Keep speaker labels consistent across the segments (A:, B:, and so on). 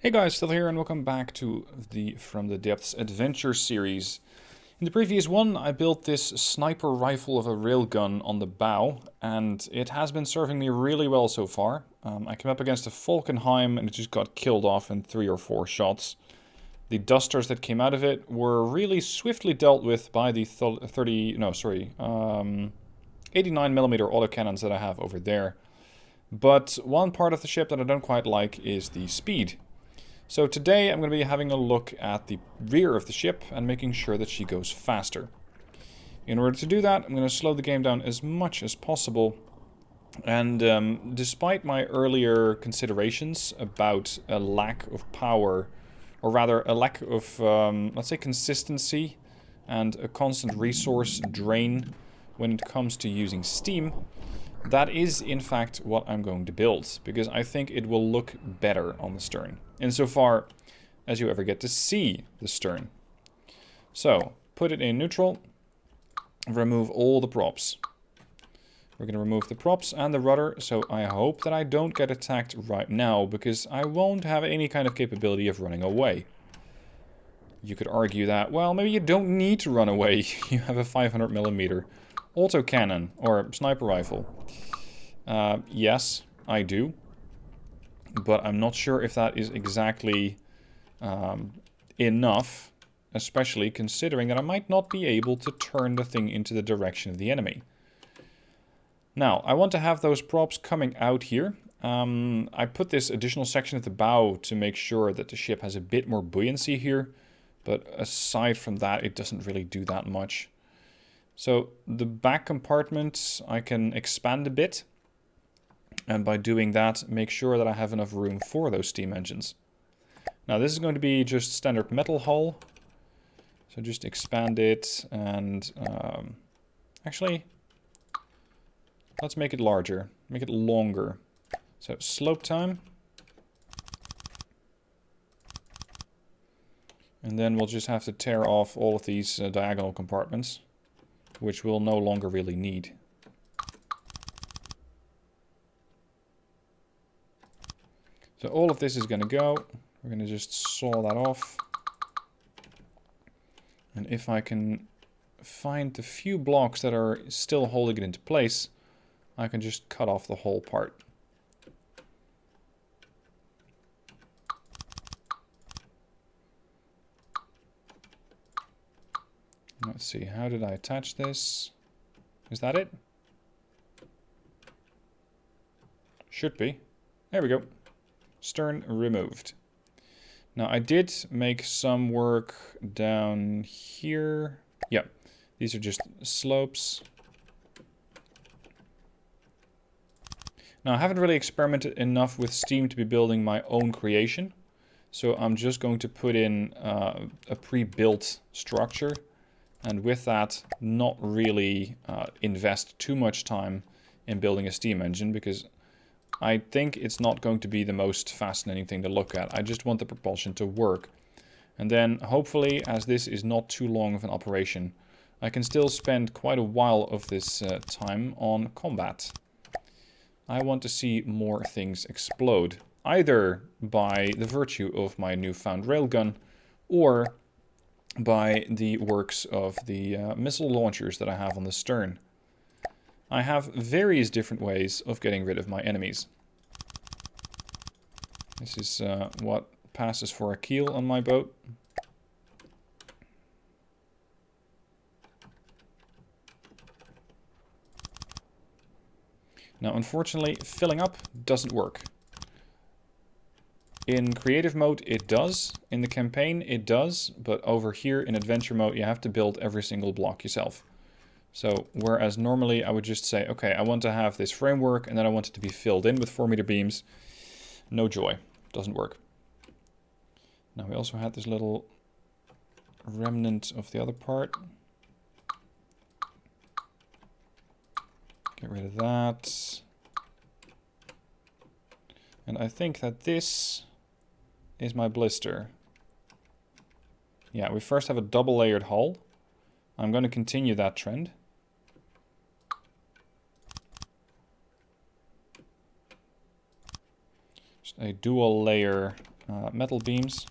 A: Hey guys, still here and welcome back to the From the Depths adventure series. In the previous one I built this sniper rifle of a railgun on the bow and it has been serving me really well so far. I came up against a Falkenheim and it just got killed off in 3 or 4 shots. The dusters that came out of it were really swiftly dealt with by the 89mm autocannons that I have over there. But one part of the ship that I don't quite like is the speed. So today I'm going to be having a look at the rear of the ship and making sure that she goes faster. In order to do that, I'm going to slow the game down as much as possible. And despite my earlier considerations about a lack of power, or rather a lack of, let's say, consistency and a constant resource drain when it comes to using steam, that is in fact what I'm going to build, because I think it will look better on the stern, insofar as you ever get to see the stern. So, put it in neutral, remove all the props. We're going to remove the props and the rudder, so I hope that I don't get attacked right now, because I won't have any kind of capability of running away. You could argue that, well, maybe you don't need to run away. You have a 500mm autocannon, or sniper rifle. Yes, I do. But I'm not sure if that is exactly enough, especially considering that I might not be able to turn the thing into the direction of the enemy. Now, I want to have those props coming out here. I put this additional section at the bow to make sure that the ship has a bit more buoyancy here, but aside from that, it doesn't really do that much. So the back compartment I can expand a bit, and by doing that, make sure that I have enough room for those steam engines. Now this is going to be just standard metal hull, so just expand it, and actually, let's make it larger, make it longer. So slope time, and then we'll just have to tear off all of these diagonal compartments, which we'll no longer really need. So all of this is going to go. We're going to just saw that off. And if I can find the few blocks that are still holding it into place, I can just cut off the whole part. Let's see, how did I attach this? Is that it? Should be. There we go. Stern removed. Now I did make some work down here. Yeah, these are just slopes. Now I haven't really experimented enough with steam to be building my own creation. So I'm just going to put in a pre-built structure. And with that, not really invest too much time in building a steam engine, because I think it's not going to be the most fascinating thing to look at. I just want the propulsion to work. And then, hopefully, as this is not too long of an operation, I can still spend quite a while of this time on combat. I want to see more things explode, either by the virtue of my newfound railgun, or by the works of the missile launchers that I have on the stern. I have various different ways of getting rid of my enemies. This is what passes for a keel on my boat. Now, unfortunately, filling up doesn't work. In creative mode, it does. In the campaign, it does. But over here in adventure mode, you have to build every single block yourself. So, whereas normally I would just say, okay, I want to have this framework, and then I want it to be filled in with 4-meter beams. No joy. Doesn't work. Now, we also had this little remnant of the other part. Get rid of that. And I think that this is my blister. Yeah, we first have a double layered hull. I'm going to continue that trend. Just a dual layer metal beams.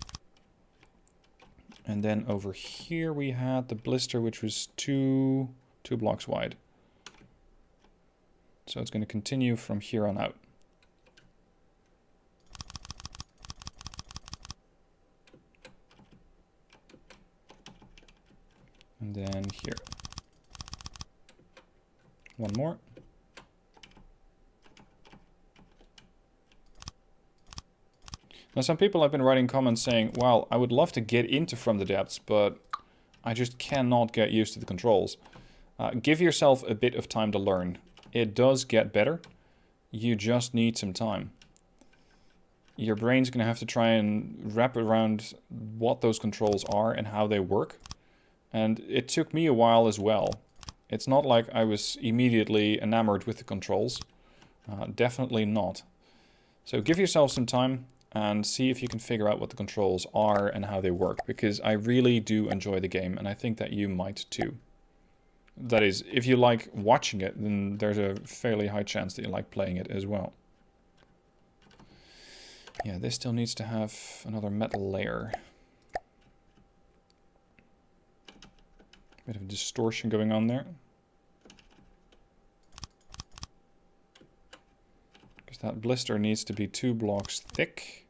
A: And then over here we had the blister, which was two blocks wide. So it's going to continue from here on out. And then here. One more. Now some people have been writing comments saying, well, I would love to get into From the Depths, but I just cannot get used to the controls. Give yourself a bit of time to learn. It does get better. You just need some time. Your brain's going to have to try and wrap around what those controls are and how they work. And it took me a while as well. It's not like I was immediately enamored with the controls. Definitely not. So give yourself some time and see if you can figure out what the controls are and how they work. Because I really do enjoy the game, and I think that you might too. That is, if you like watching it, then there's a fairly high chance that you like playing it as well. Yeah, this still needs to have another metal layer. Bit of distortion going on there. Because that blister needs to be 2 blocks thick.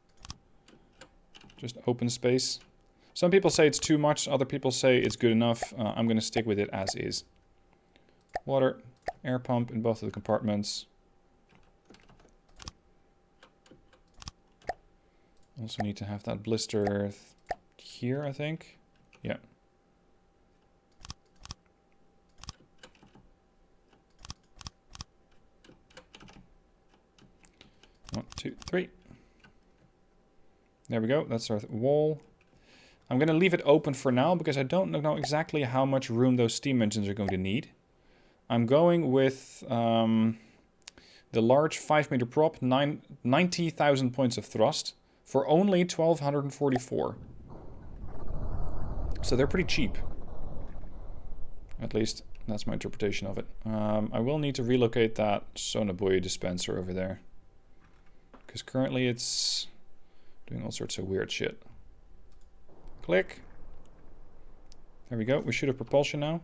A: Just open space. Some people say it's too much, other people say it's good enough. I'm going to stick with it as is. Water, air pump in both of the compartments. Also need to have that blister here, I think. Yeah. 1, 2, 3. There we go. That's our wall. I'm going to leave it open for now because I don't know exactly how much room those steam engines are going to need. I'm going with the large 5-meter prop, 90,000 points of thrust for only 1,244. So they're pretty cheap. At least that's my interpretation of it. I will need to relocate that sonobuoy dispenser over there. Because currently it's doing all sorts of weird shit. Click. There we go. We should have propulsion now.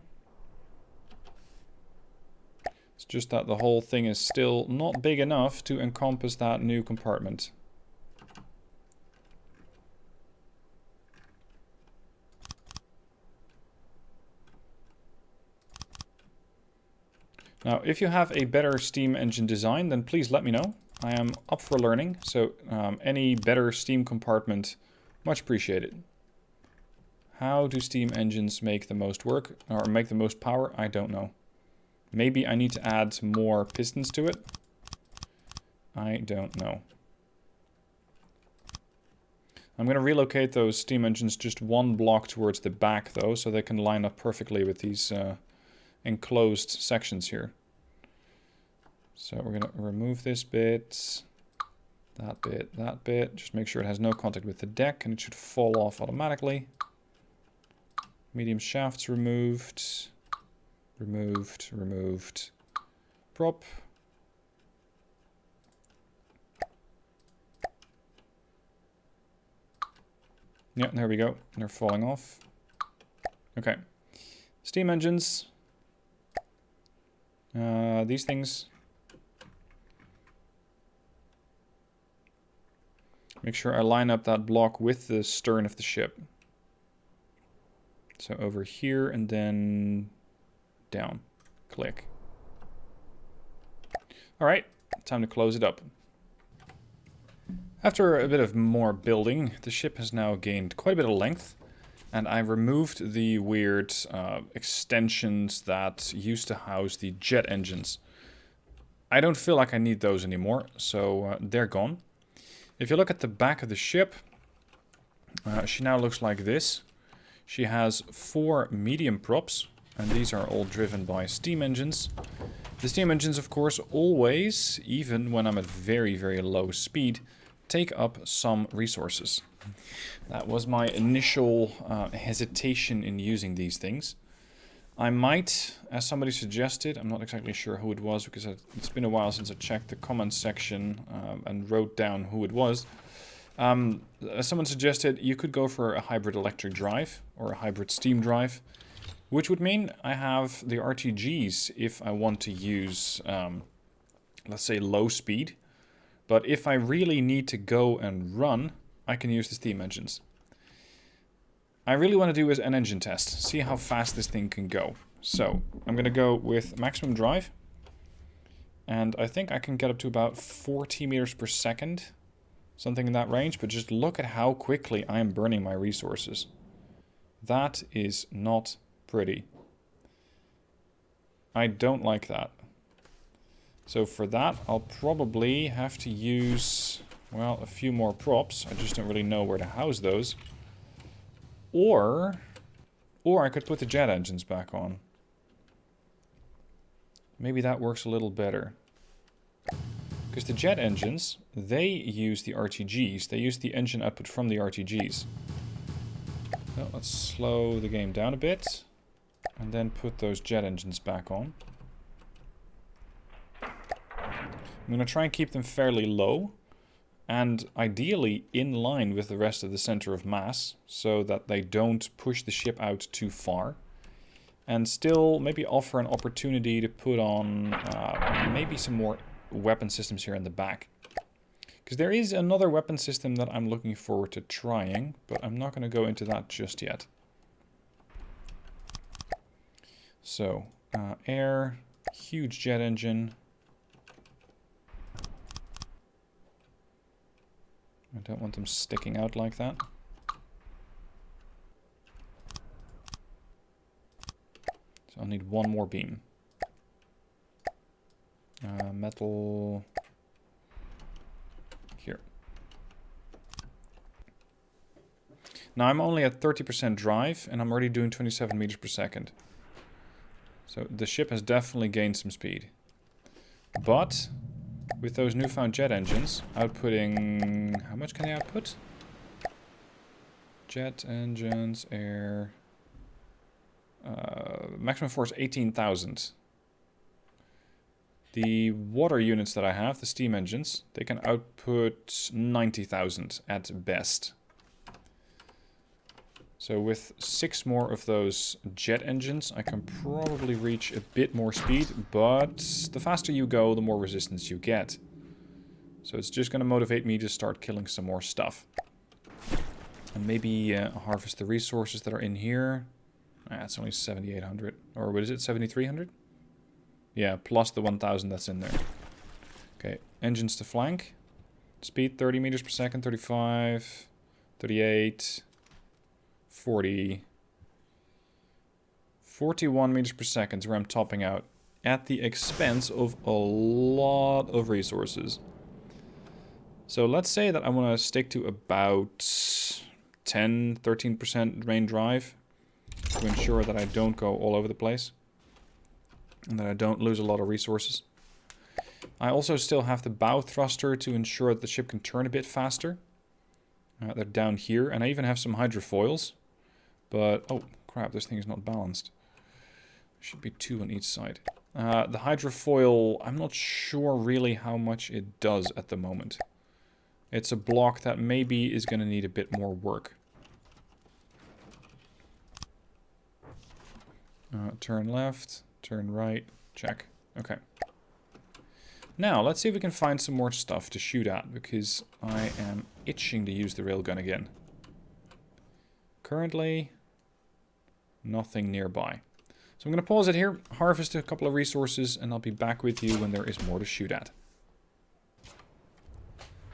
A: It's just that the whole thing is still not big enough to encompass that new compartment. Now, if you have a better steam engine design, then please let me know. I am up for learning, so any better steam compartment, much appreciated. How do steam engines make the most work, or make the most power? I don't know. Maybe I need to add more pistons to it. I don't know. I'm going to relocate those steam engines just 1 block towards the back, though, so they can line up perfectly with these enclosed sections here. So we're going to remove this bit, that bit. Just make sure it has no contact with the deck and it should fall off automatically. Medium shafts removed. Removed. Prop. Yeah, there we go. They're falling off. Okay. Steam engines. These things. Make sure I line up that block with the stern of the ship. So over here and then down. Click. Alright, time to close it up. After a bit of more building, the ship has now gained quite a bit of length. And I removed the weird extensions that used to house the jet engines. I don't feel like I need those anymore, so they're gone. If you look at the back of the ship, she now looks like this. She has 4 medium props, and these are all driven by steam engines. The steam engines, of course, always, even when I'm at very, very low speed, take up some resources. That was my initial hesitation in using these things. I might, as somebody suggested, I'm not exactly sure who it was because it's been a while since I checked the comments section and wrote down who it was. Someone suggested you could go for a hybrid electric drive or a hybrid steam drive, which would mean I have the RTGs if I want to use, let's say, low speed. But if I really need to go and run, I can use the steam engines. I really want to do an engine test, see how fast this thing can go. So, I'm going to go with maximum drive. And I think I can get up to about 40 meters per second. Something in that range, but just look at how quickly I am burning my resources. That is not pretty. I don't like that. So for that, I'll probably have to use, well, a few more props. I just don't really know where to house those. Or I could put the jet engines back on. Maybe that works a little better. Because the jet engines, they use the RTGs. They use the engine output from the RTGs. So let's slow the game down a bit. And then put those jet engines back on. I'm going to try and keep them fairly low. And ideally in line with the rest of the center of mass. So that they don't push the ship out too far. And still maybe offer an opportunity to put on maybe some more weapon systems here in the back. Because there is another weapon system that I'm looking forward to trying, but I'm not going to go into that just yet. So, air, huge jet engine. I don't want them sticking out like that. So I'll need one more beam. Metal here. Now I'm only at 30% drive and I'm already doing 27 meters per second. So the ship has definitely gained some speed. But with those newfound jet engines outputting, how much can they output? Jet engines, air, maximum force 18,000. The water units that I have, the steam engines, they can output 90,000 at best. So with 6 more of those jet engines, I can probably reach a bit more speed, but the faster you go, the more resistance you get. So it's just going to motivate me to start killing some more stuff. And maybe harvest the resources that are in here. It's only 7,800, or what is it, 7,300? Yeah, plus the 1,000 that's in there. Okay, engines to flank. Speed 30 meters per second, 35, 38, 40. 41 meters per second is where I'm topping out. At the expense of a lot of resources. So let's say that I want to stick to about 10, 13% main drive. To ensure that I don't go all over the place. And that I don't lose a lot of resources. I also still have the bow thruster to ensure that the ship can turn a bit faster. They're down here. And I even have some hydrofoils. But, oh crap, this thing is not balanced. There should be 2 on each side. The hydrofoil, I'm not sure really how much it does at the moment. It's a block that maybe is going to need a bit more work. Turn left, turn right, check. Okay. Now, let's see if we can find some more stuff to shoot at, because I am itching to use the railgun again. Currently, nothing nearby. So I'm going to pause it here, harvest a couple of resources, and I'll be back with you when there is more to shoot at.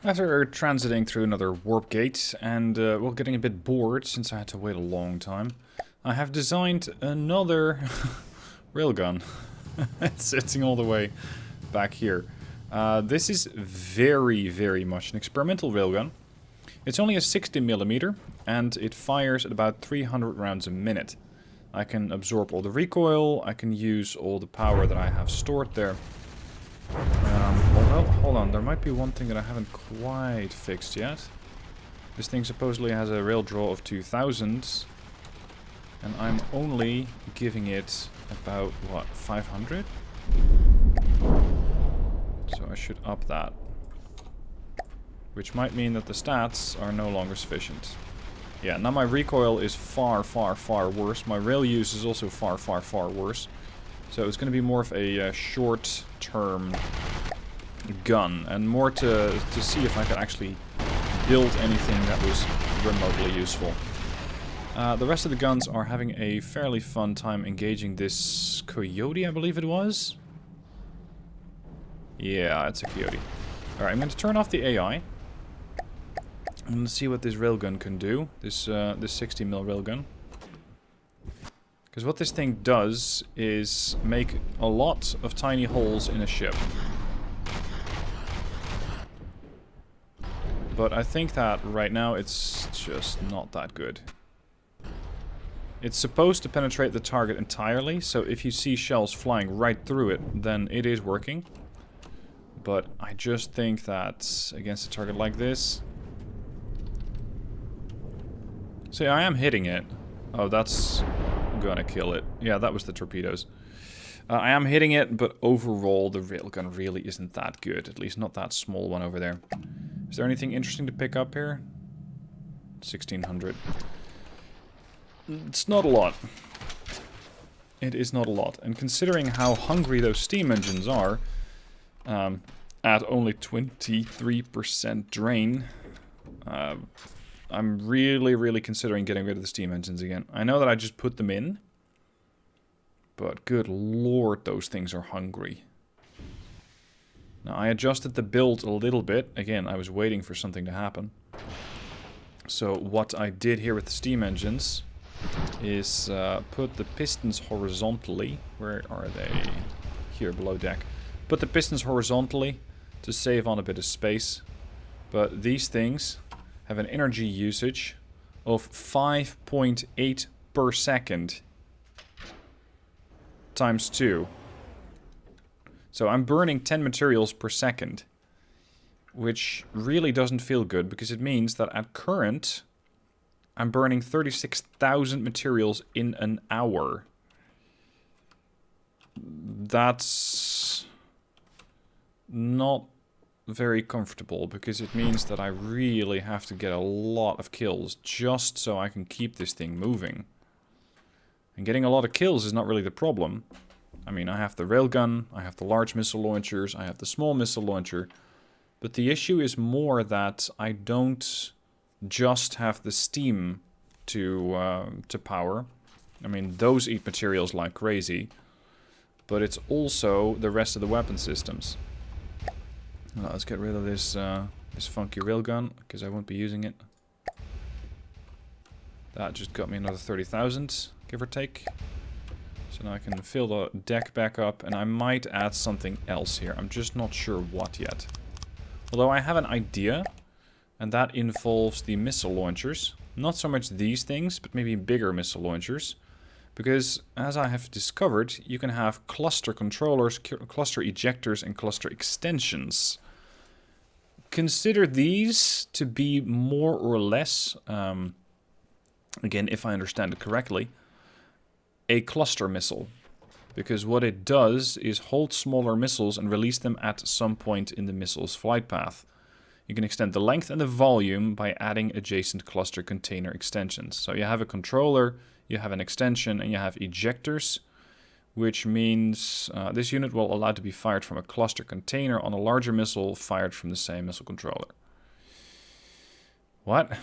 A: After transiting through another warp gate, and well, getting a bit bored since I had to wait a long time, I have designed another railgun. It's sitting all the way back here. This is very, very much an experimental railgun. It's only a 60mm, and it fires at about 300 rounds a minute. I can absorb all the recoil, I can use all the power that I have stored there. Well, hold on, there might be one thing that I haven't quite fixed yet. This thing supposedly has a rail draw of 2000. And I'm only giving it about, what, 500? So I should up that. Which might mean that the stats are no longer sufficient. Yeah, now my recoil is far, far, far worse. My rail use is also far, far, far worse. So it's going to be more of a short-term gun. And more to see if I can actually build anything that was remotely useful. The rest of the guns are having a fairly fun time engaging this coyote, I believe it was. Yeah, it's a coyote. Alright, I'm going to turn off the AI. I'm going to see what this railgun can do. This 60mm railgun. Because what this thing does is make a lot of tiny holes in a ship. But I think that right now it's just not that good. It's supposed to penetrate the target entirely, so if you see shells flying right through it, then it is working. But I just think that against a target like this... See, I am hitting it. Oh, that's gonna kill it. Yeah, that was the torpedoes. I am hitting it, but overall the railgun really isn't that good. At least not that small one over there. Is there anything interesting to pick up here? 1600. It's not a lot. It is not a lot. And considering how hungry those steam engines are, at only 23% drain, I'm really, really considering getting rid of the steam engines again. I know that I just put them in, but good lord, those things are hungry. Now, I adjusted the build a little bit. Again, I was waiting for something to happen. So what I did here with the steam engines is put the pistons horizontally. Where are they? Here, below deck. Put the pistons horizontally to save on a bit of space. But these things have an energy usage of 5.8 per second times 2. So I'm burning 10 materials per second, which really doesn't feel good because it means that at current, I'm burning 36,000 materials in an hour. That's not very comfortable because it means that I really have to get a lot of kills just so I can keep this thing moving. And getting a lot of kills is not really the problem. I mean, I have the railgun, I have the large missile launchers, I have the small missile launcher. But the issue is more that I don't just have the steam to power. I mean, those eat materials like crazy. But it's also the rest of the weapon systems. Well, let's get rid of this funky railgun, because I won't be using it. That just got me another 30,000, give or take. So now I can fill the deck back up, and I might add something else here. I'm just not sure what yet. Although I have an idea, and that involves the missile launchers. Not so much these things, but maybe bigger missile launchers. Because, as I have discovered, you can have cluster controllers, cluster ejectors, and cluster extensions. Consider these to be more or less, again, if I understand it correctly, a cluster missile. Because what it does is hold smaller missiles and release them at some point in the missile's flight path. You can extend the length and the volume by adding adjacent cluster container extensions. So you have a controller, you have an extension, and you have ejectors, which means this unit will allow to be fired from a cluster container on a larger missile fired from the same missile controller. What?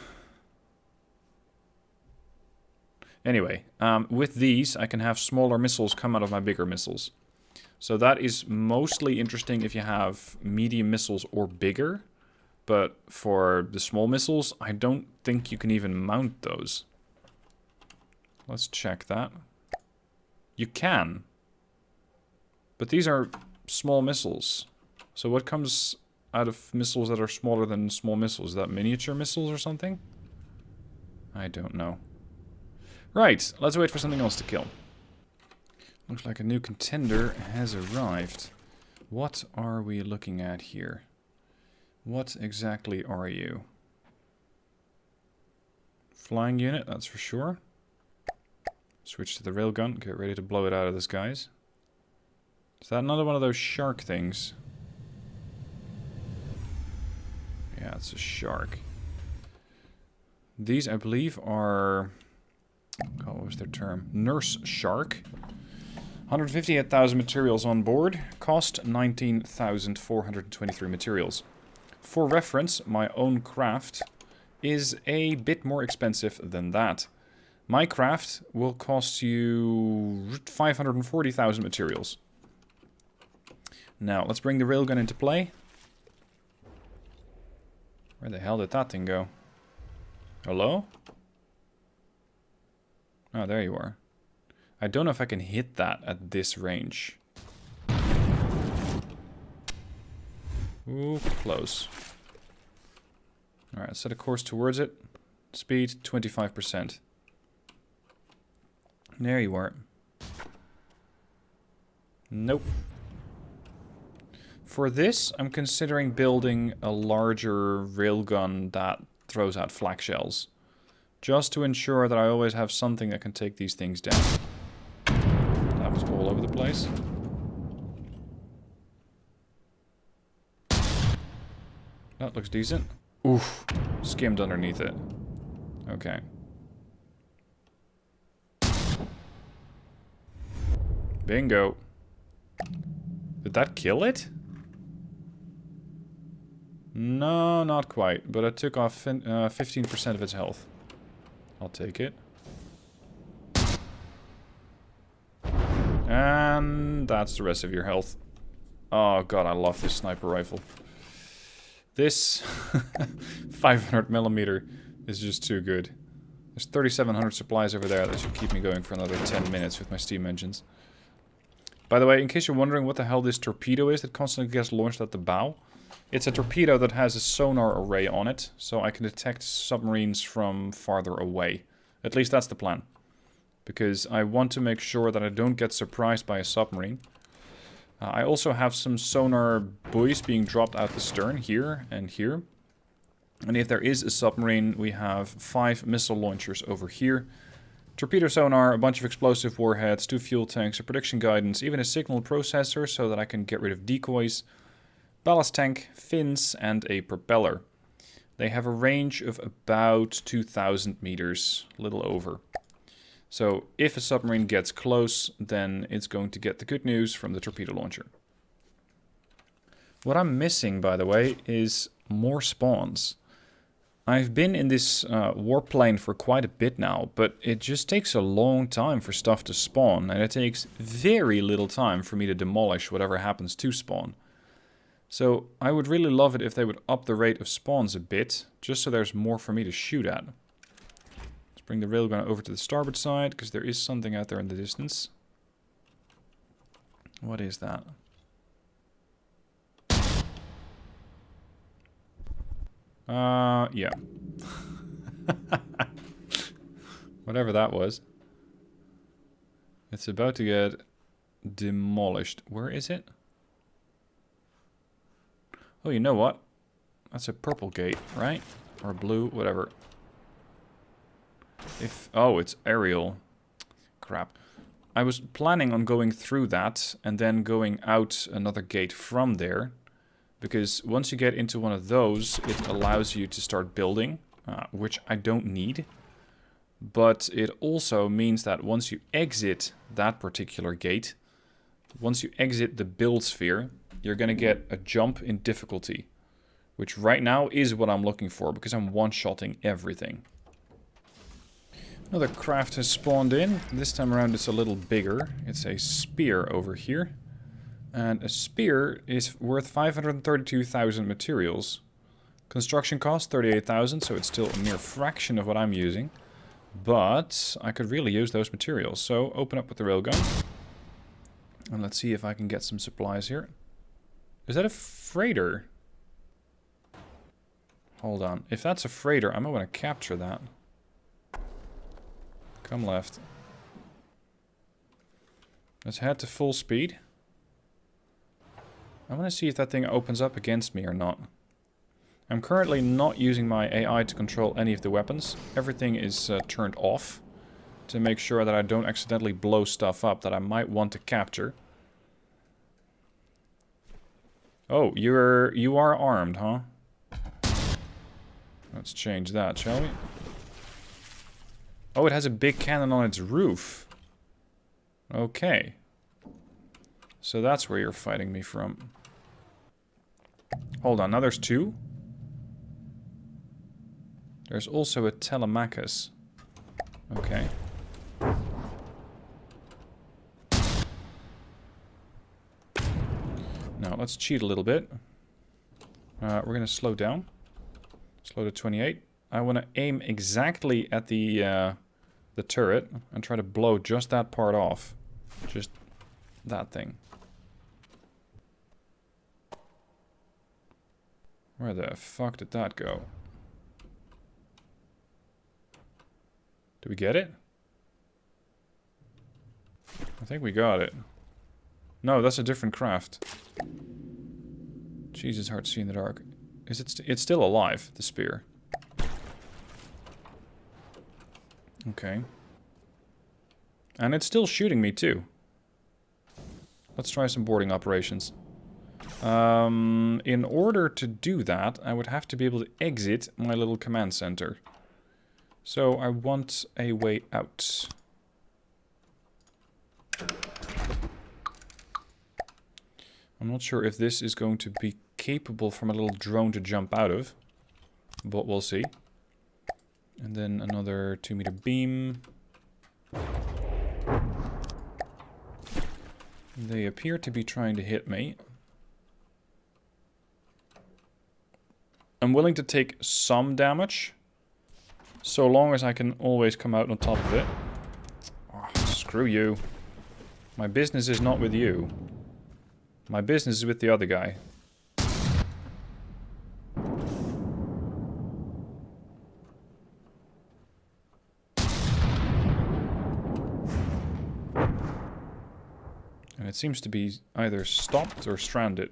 A: Anyway, with these, I can have smaller missiles come out of my bigger missiles. So that is mostly interesting if you have medium missiles or bigger. But for the small missiles, I don't think you can even mount those. Let's check that. You can. But these are small missiles. So what comes out of missiles that are smaller than small missiles? Is that miniature missiles or something? I don't know. Right, let's wait for something else to kill. Looks like a new contender has arrived. What are we looking at here? What exactly are you? Flying unit, that's for sure. Switch to the railgun, get ready to blow it out of the skies. Is that another one of those shark things? Yeah, it's a shark. These, I believe, are... Oh, what was their term? Nurse shark. 158,000 materials on board. Cost 19,423 materials. For reference, my own craft is a bit more expensive than that. My craft will cost you 540,000 materials. Now, let's bring the railgun into play. Where the hell did that thing go? Hello? Oh, there you are. I don't know if I can hit that at this range. Ooh, close. Alright, set a course towards it. Speed, 25%. There you are. Nope. For this, I'm considering building a larger railgun that throws out flak shells. Just to ensure that I always have something that can take these things down. That was all over the place. That looks decent. Oof. Skimmed underneath it. Okay. Bingo. Did that kill it? No, not quite. But it took off 15% of its health. I'll take it. And that's the rest of your health. Oh god, I love this sniper rifle. This 500mm is just too good. There's 3,700 supplies over there that should keep me going for another 10 minutes with my steam engines. By the way, in case you're wondering what the hell this torpedo is that constantly gets launched at the bow, it's a torpedo that has a sonar array on it, so I can detect submarines from farther away. At least that's the plan. Because I want to make sure that I don't get surprised by a submarine. I also have some sonar buoys being dropped out the stern, here and here. And if there is a submarine, we have 5 missile launchers over here. Torpedo sonar, a bunch of explosive warheads, 2 fuel tanks, a prediction guidance, even a signal processor so that I can get rid of decoys. Ballast tank, fins, and a propeller. They have a range of about 2,000 meters, a little over. So if a submarine gets close, then it's going to get the good news from the torpedo launcher. What I'm missing, by the way, is more spawns. I've been in this warplane for quite a bit now, but it just takes a long time for stuff to spawn, and it takes very little time for me to demolish whatever happens to spawn. So I would really love it if they would up the rate of spawns a bit, just so there's more for me to shoot at. Let's bring the railgun over to the starboard side, because there is something out there in the distance. What is that? Yeah. Whatever that was. It's about to get demolished. Where is it? Oh, you know what? That's a purple gate, right? Or blue, whatever. Oh, it's aerial. Crap. I was planning on going through that and then going out another gate from there. Because once you get into one of those, it allows you to start building, which I don't need. But it also means that once you exit that particular gate, once you exit the build sphere, you're going to get a jump in difficulty. Which right now is what I'm looking for, because I'm one-shotting everything. Another craft has spawned in. This time around it's a little bigger. It's a spear over here. And a spear is worth 532,000 materials. Construction cost 38,000, so it's still a mere fraction of what I'm using. But I could really use those materials. So open up with the railgun. And let's see if I can get some supplies here. Is that a freighter? Hold on. If that's a freighter, I might want to capture that. Come left. Let's head to full speed. I want to see if that thing opens up against me or not. I'm currently not using my AI to control any of the weapons. Everything is turned off to make sure that I don't accidentally blow stuff up that I might want to capture. Oh, you are armed, huh? Let's change that, shall we? Oh, it has a big cannon on its roof. Okay. So that's where you're fighting me from. Hold on, now there's 2. There's also a Telemachus. Okay. Now, let's cheat a little bit. We're going to slow down. Slow to 28. I want to aim exactly at the turret and try to blow just that part off. Just that thing. Where the fuck did that go? Did we get it? I think we got it. No, that's a different craft. Jesus, hard to see in the dark. Is it? It's still alive, the spear. Okay. And it's still shooting me too. Let's try some boarding operations. In order to do that, I would have to be able to exit my little command center. So I want a way out. I'm not sure if this is going to be capable from a little drone to jump out of, but we'll see. And then another 2-meter beam. They appear to be trying to hit me. I'm willing to take some damage, so long as I can always come out on top of it. Oh, screw you. My business is not with you. My business is with the other guy. And it seems to be either stopped or stranded.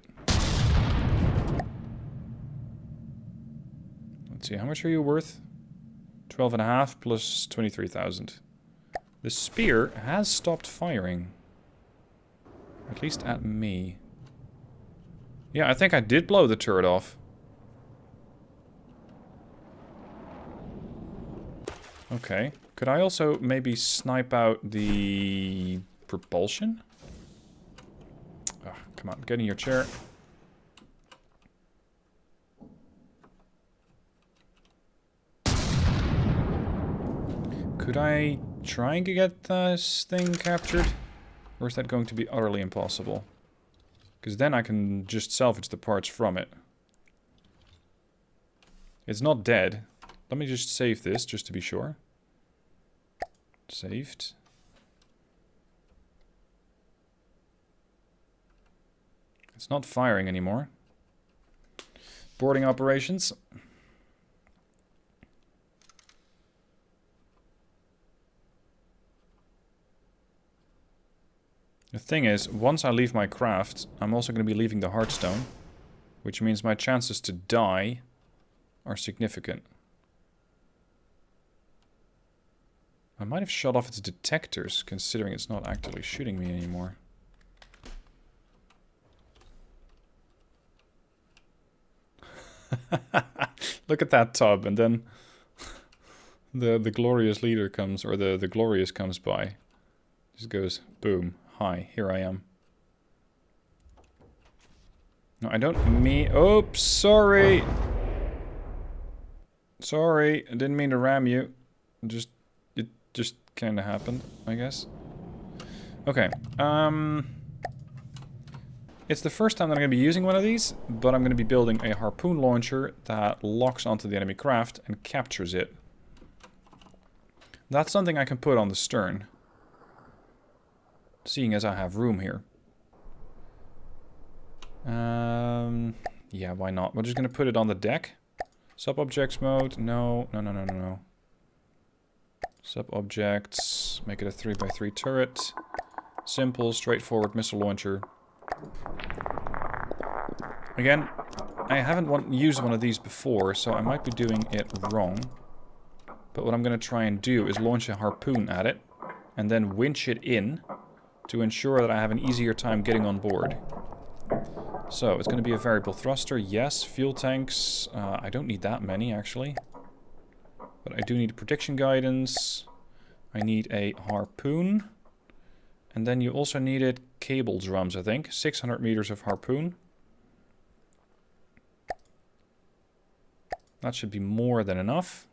A: Let's see, how much are you worth? 12.5 plus 23,000. The spear has stopped firing. At least at me. Yeah, I think I did blow the turret off. Okay. Could I also maybe snipe out the propulsion? Oh, come on, get in your chair. Could I try and get this thing captured? Or is that going to be utterly impossible? Because then I can just salvage the parts from it. It's not dead. Let me just save this, just to be sure. Saved. It's not firing anymore. Boarding operations. The thing is, once I leave my craft, I'm also going to be leaving the Heartstone, which means my chances to die are significant. I might have shut off its detectors, considering it's not actively shooting me anymore. Look at that tub, and then the glorious leader comes, or the glorious comes by. Just goes, boom. Hi, here I am. No, I don't mean... Oops, sorry! Sorry, I didn't mean to ram you. It just kind of happened, I guess. Okay, it's the first time that I'm going to be using one of these, but I'm going to be building a harpoon launcher that locks onto the enemy craft and captures it. That's something I can put on the stern. Seeing as I have room here. Yeah, why not? We're just going to put it on the deck. Sub-objects mode. No. Sub-objects. Make it a 3x3 turret. Simple, straightforward missile launcher. Again, I haven't used one of these before, so I might be doing it wrong. But what I'm going to try and do is launch a harpoon at it, and then winch it in, to ensure that I have an easier time getting on board. So, it's going to be a variable thruster, yes. Fuel tanks, I don't need that many, actually. But I do need prediction guidance. I need a harpoon. And then you also needed cable drums, I think. 600 meters of harpoon. That should be more than enough.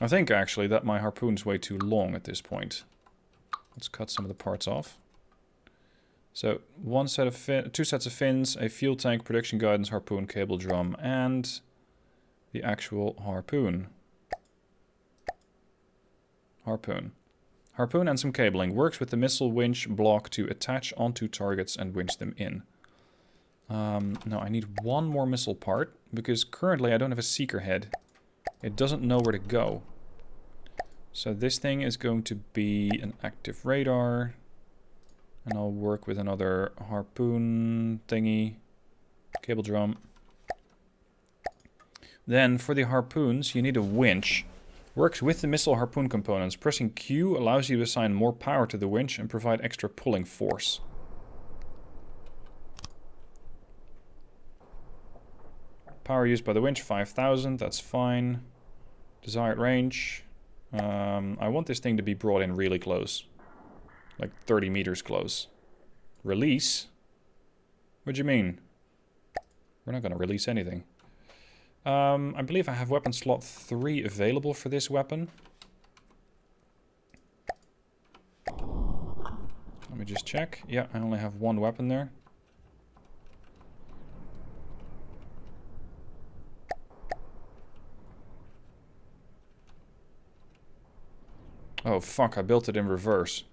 A: I think actually that my harpoon's way too long at this point. Let's cut some of the parts off. So two sets of fins, a fuel tank, prediction guidance, harpoon, cable drum, and the actual harpoon. Harpoon and some cabling. Works with the missile winch block to attach onto targets and winch them in. No, I need one more missile part, because currently I don't have a seeker head. It doesn't know where to go. So this thing is going to be an active radar. And I'll work with another harpoon thingy. Cable drum. Then for the harpoons, you need a winch. Works with the missile harpoon components. Pressing Q allows you to assign more power to the winch and provide extra pulling force. Power used by the winch, 5,000. That's fine. Desired range. I want this thing to be brought in really close. Like 30 meters close. Release? What do you mean? We're not going to release anything. I believe I have weapon slot 3 available for this weapon. Let me just check. Yeah, I only have one weapon there. Oh fuck, I built it in reverse.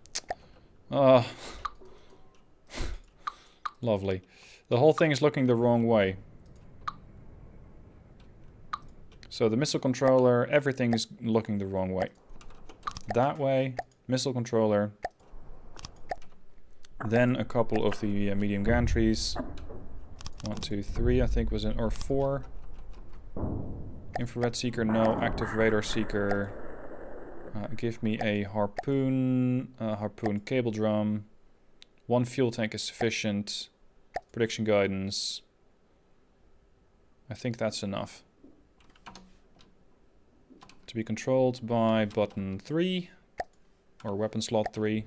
A: Lovely. The whole thing is looking the wrong way. So the missile controller, everything is looking the wrong way. That way, missile controller. Then a couple of the medium gantries. 1, 2, 3 I think was in, or 4. Infrared seeker, no. Active radar seeker. Give me a harpoon, harpoon cable drum. 1 fuel tank is sufficient. Prediction guidance. I think that's enough. To be controlled by button 3. Or weapon slot 3.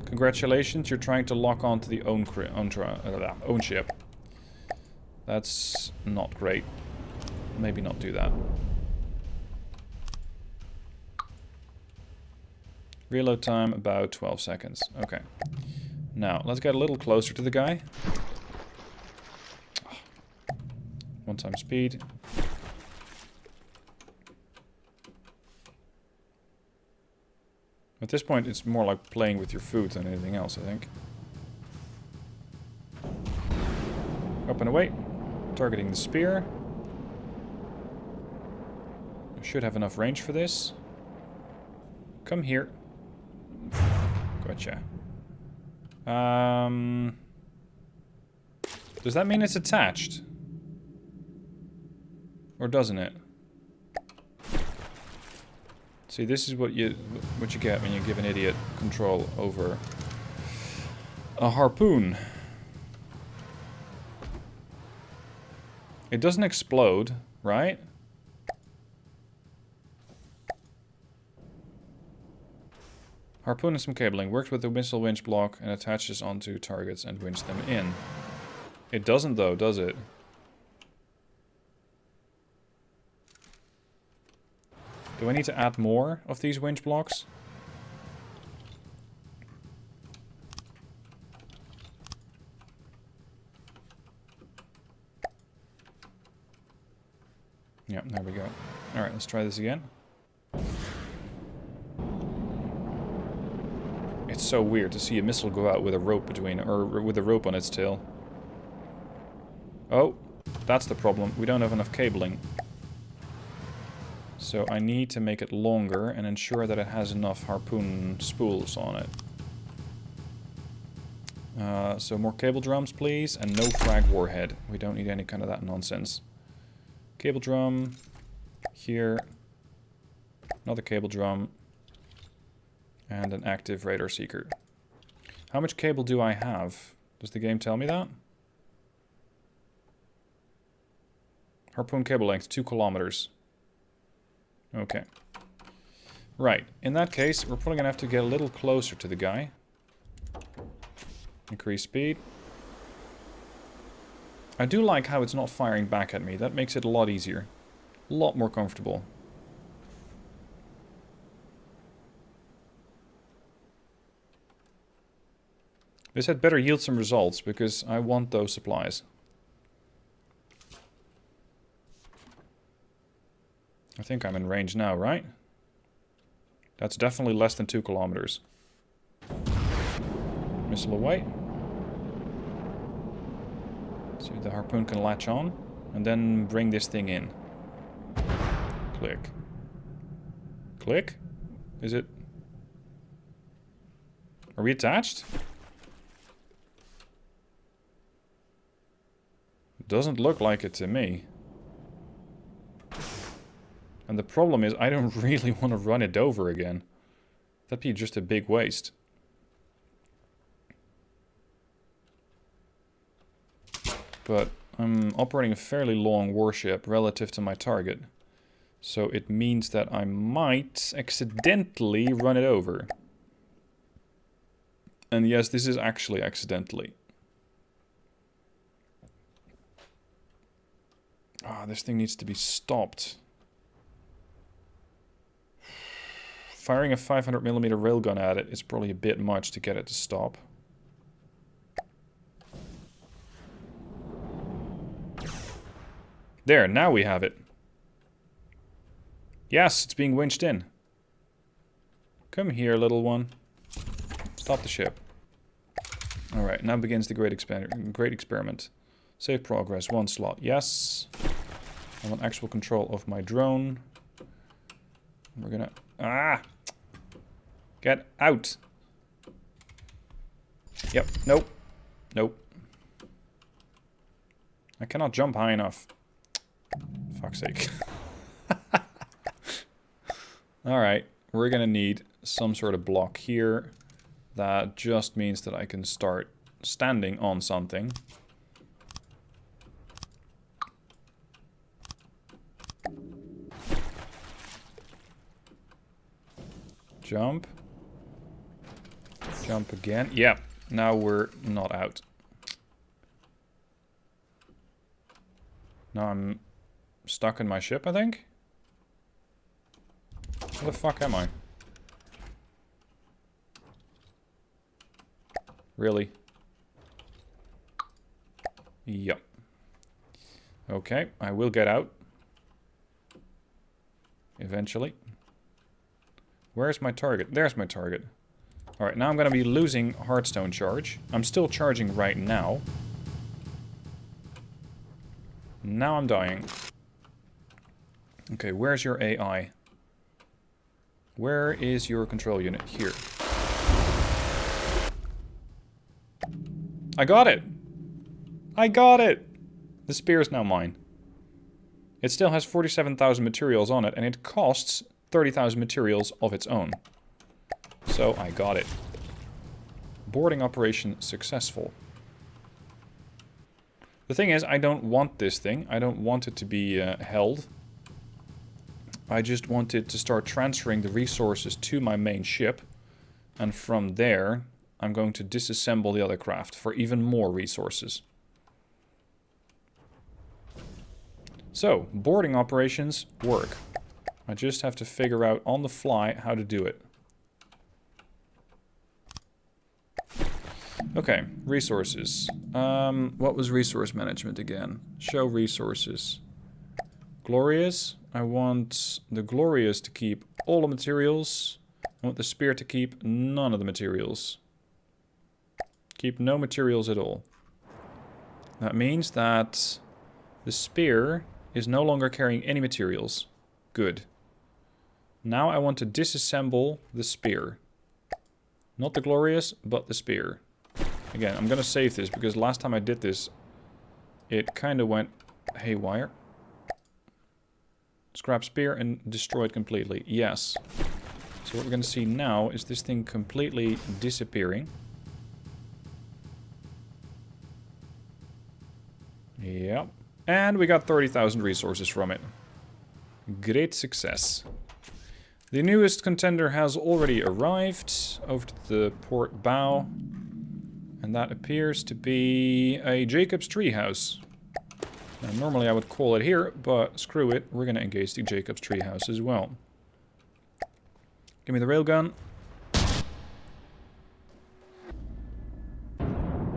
A: Congratulations, you're trying to lock onto the own ship. That's not great. Maybe not do that. Reload time about 12 seconds. Okay. Now, let's get a little closer to the guy. 1 time speed. At this point, it's more like playing with your food than anything else, I think. Up and away. Targeting the spear. I should have enough range for this. Come here. Gotcha. Does that mean it's attached? Or doesn't it? See, this is what you get when you give an idiot control over a harpoon. It doesn't explode, right? Harpoon and some cabling. Works with the missile winch block and attaches onto targets and winch them in. It doesn't though, does it? Do I need to add more of these winch blocks? Yeah, there we go. Alright, let's try this again. It's so weird to see a missile go out with a rope between, or with a rope on its tail. Oh, that's the problem. We don't have enough cabling. So I need to make it longer and ensure that it has enough harpoon spools on it. So more cable drums, please, and no frag warhead. We don't need any kind of that nonsense. Cable drum. Here. Another cable drum. And an active radar seeker. How much cable do I have? Does the game tell me that? Harpoon cable length, 2 kilometers. Okay. Right. In that case, we're probably going to have to get a little closer to the guy. Increase speed. I do like how it's not firing back at me. That makes it a lot easier. A lot more comfortable. This had better yield some results, because I want those supplies. I think I'm in range now, right? That's definitely less than 2 kilometers. Missile away. See if the Harpoon can latch on. And then bring this thing in. Click. Click? Is it... Are we attached? Doesn't look like it to me. And the problem is, I don't really want to run it over again. That'd be just a big waste. But I'm operating a fairly long warship relative to my target. So it means that I might accidentally run it over. And yes, this is actually accidentally. Ah, this thing needs to be stopped. Firing a 500mm railgun at it is probably a bit much to get it to stop. There, now we have it. Yes, it's being winched in. Come here, little one. Stop the ship. Alright, now begins the great experiment. Save progress, 1 slot. Yes. I want actual control of my drone. We're gonna... Ah! Get out! Yep, nope. Nope. I cannot jump high enough. Fuck's sake. Alright, we're gonna need some sort of block here. That just means that I can start standing on something. Jump. Jump again. Yep, now we're not out. Now I'm stuck in my ship, I think. Where the fuck am I? Really? Yep. Okay, I will get out. Eventually. Where's my target? There's my target. Alright, now I'm going to be losing Heartstone charge. I'm still charging right now. Now I'm dying. Okay, where's your AI? Where is your control unit? Here. I got it! I got it! The spear is now mine. It still has 47,000 materials on it, and it costs 30,000 materials of its own. So I got it. Boarding operation successful. The thing is, I don't want this thing. I don't want it to be held. I just want it to start transferring the resources to my main ship. And from there, I'm going to disassemble the other craft for even more resources. So, boarding operations work. I just have to figure out on the fly how to do it. Okay, resources. What was resource management again? Show resources. Glorious. I want the Glorious to keep all the materials. I want the Spear to keep none of the materials. Keep no materials at all. That means that the Spear is no longer carrying any materials. Good. Now I want to disassemble the Spear. Not the Glorious, but the Spear. Again, I'm going to save this because last time I did this, it kind of went haywire. Scrap Spear and destroyed completely. Yes. So what we're going to see now is this thing completely disappearing. Yep. And we got 30,000 resources from it. Great success. The newest contender has already arrived over to the port bow. And that appears to be a Jacob's Treehouse. Now, normally I would call it here, but screw it. We're going to engage the Jacob's Treehouse as well. Give me the railgun.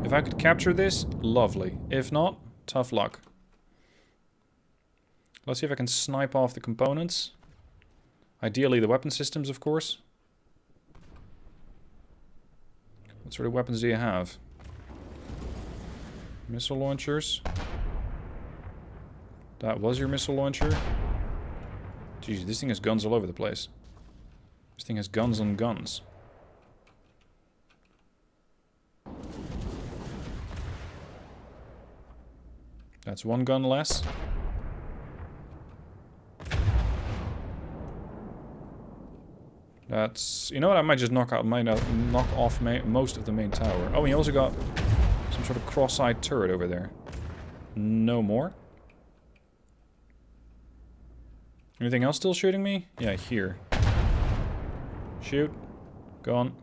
A: If I could capture this, lovely. If not, tough luck. Let's see if I can snipe off the components. Ideally the weapon systems, of course. What sort of weapons do you have? Missile launchers. That was your missile launcher. Jeez, this thing has guns all over the place. This thing has guns on guns. That's one gun less. That's... You know what? I might just knock off most of the main tower. Oh, and you also got some sort of cross-eyed turret over there. No more. Anything else still shooting me? Yeah, here. Shoot. Gone.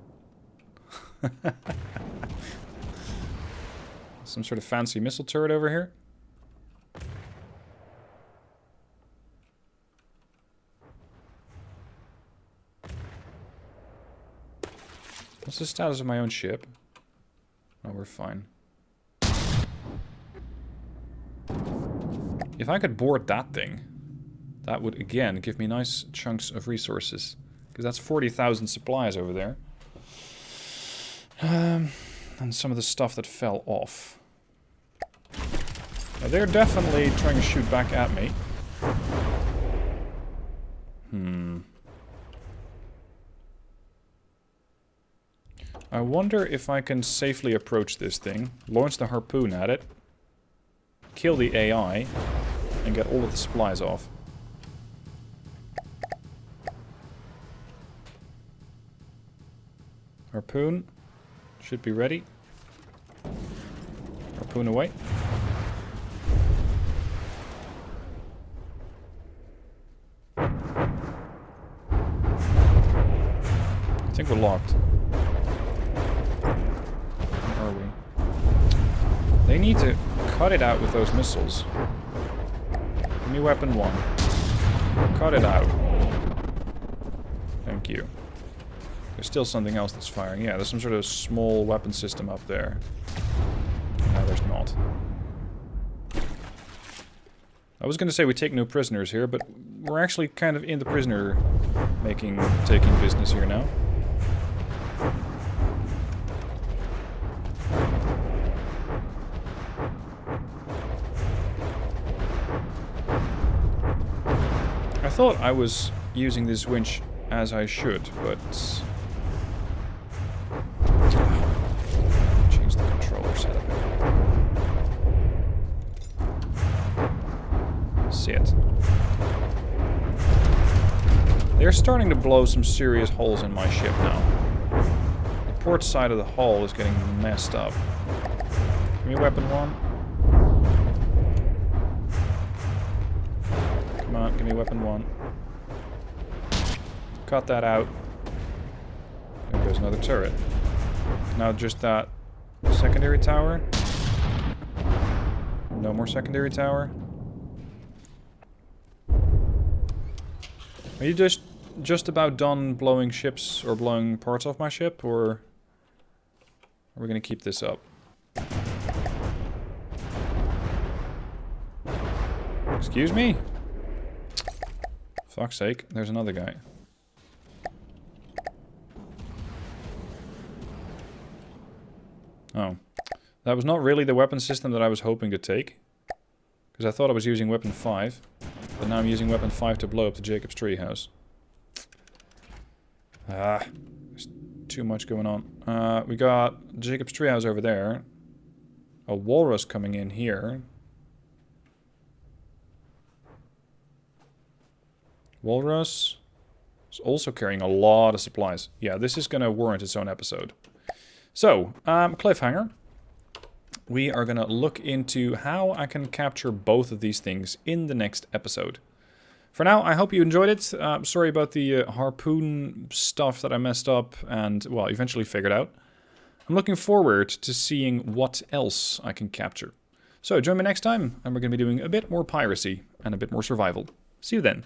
A: Some sort of fancy missile turret over here. What's the status of my own ship? Oh, we're fine. If I could board that thing, that would again give me nice chunks of resources. Because that's 40,000 supplies over there. And some of the stuff that fell off. Now, they're definitely trying to shoot back at me. I wonder if I can safely approach this thing, launch the harpoon at it, kill the AI, and get all of the supplies off. Harpoon should be ready. Harpoon away. I think we're locked. Where are we? They need to cut it out with those missiles. Give me weapon 1. Cut it out. Thank you. There's still something else that's firing. Yeah, there's some sort of small weapon system up there. No, there's not. I was going to say we take no prisoners here, but we're actually kind of in the prisoner taking business here now. I thought I was using this winch as I should, but... change the controller setup again. Sit. They're starting to blow some serious holes in my ship now. The port side of the hull is getting messed up. Give me weapon 1. Come on, give me weapon 1. Cut that out. There goes another turret. Now just that secondary tower. No more secondary tower. Are you just about done blowing ships or blowing parts off my ship, or are we gonna keep this up? Excuse me? Fuck's sake, there's another guy. Oh. That was not really the weapon system that I was hoping to take. Because I thought I was using weapon 5. But now I'm using weapon 5 to blow up the Jacob's Treehouse. Ah. There's too much going on. We got Jacob's Treehouse over there. A walrus coming in here. Walrus. It's also carrying a lot of supplies. Yeah, this is going to warrant its own episode. So, cliffhanger. We are going to look into how I can capture both of these things in the next episode. For now, I hope you enjoyed it. Sorry about the harpoon stuff that I messed up and, well, eventually figured out. I'm looking forward to seeing what else I can capture. So join me next time, and we're going to be doing a bit more piracy and a bit more survival. See you then.